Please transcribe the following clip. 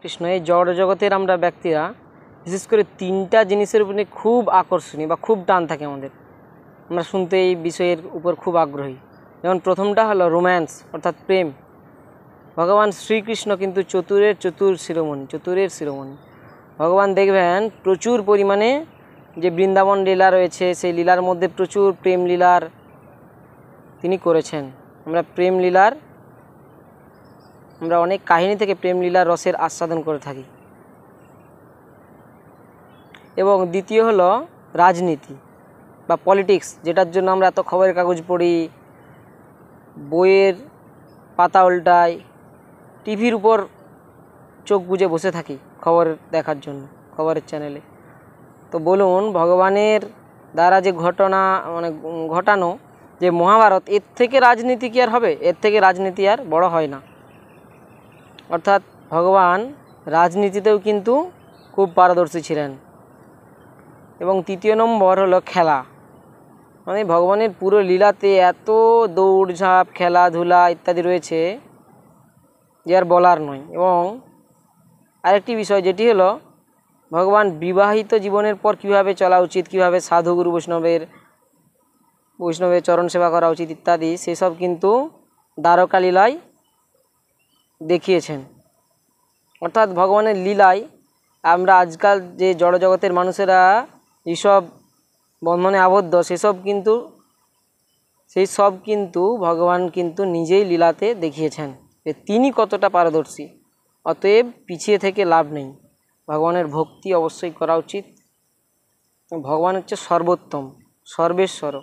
কৃষ্ণ এই জড় জগতের আমরা ব্যক্তিরা বিশেষ করে তিনটা জিনিসের উপর খুব আকর্ষণীয় বা খুব টান থাকে আমাদের, আমরা শুনতে এই বিষয়ের উপর খুব আগ্রহী। যেমন প্রথমটা হলো রোম্যান্স অর্থাৎ প্রেম। ভগবান শ্রীকৃষ্ণ কিন্তু চতুরের শিরোমণি। ভগবান দেখবেন প্রচুর পরিমাণে যে বৃন্দাবন লীলা রয়েছে সেই লীলার মধ্যে প্রচুর প্রেম লীলার তিনি করেছেন। আমরা অনেক কাহিনী থেকে প্রেম লীলার রসের আস্বাদন করে থাকি। এবং দ্বিতীয় হলো রাজনীতি বা পলিটিক্স, যেটার জন্য আমরা এত খবরের কাগজ পড়ি, বইয়ের পাতা উল্টাই, টিভির উপর চোখ বুজে বসে থাকি খবর দেখার জন্য, খবরের চ্যানেলে। তো বলুন, ভগবানের দ্বারা যে ঘটানো যে মহাভারত, এর থেকে রাজনীতি কি আর হবে? এর থেকে রাজনীতি আর বড় হয় না। অর্থাৎ ভগবান রাজনীতিতেও কিন্তু খুব পারদর্শী ছিলেন। এবং তৃতীয় নম্বর হলো খেলা। মানে ভগবানের পুরো লীলাতে এত দৌড়ঝাঁপ, খেলাধুলা ইত্যাদি রয়েছে যে আর বলার নয়। এবং আরেকটি বিষয় যেটি হলো ভগবান বিবাহিত জীবনের পর কীভাবে চলা উচিত, কীভাবে সাধু গুরু বৈষ্ণবের চরণ সেবা করা উচিত ইত্যাদি, সেসব কিন্তু দ্বারকা লীলায় দেখিয়েছেন। অর্থাৎ ভগবানের লীলায় আমরা আজকাল যে জড়জগতের মানুষেরা এইসব বন্ধনে আবদ্ধ, সেই সব কিন্তু ভগবান কিন্তু নিজেই লীলাতে দেখিয়েছেন যে তিনি কতটা পারদর্শী। অতএব পিছিয়ে থেকে লাভ নেই, ভগবানের ভক্তি অবশ্যই করা উচিত। ভগবান হচ্ছে সর্বোত্তম, সর্বেশ্বর।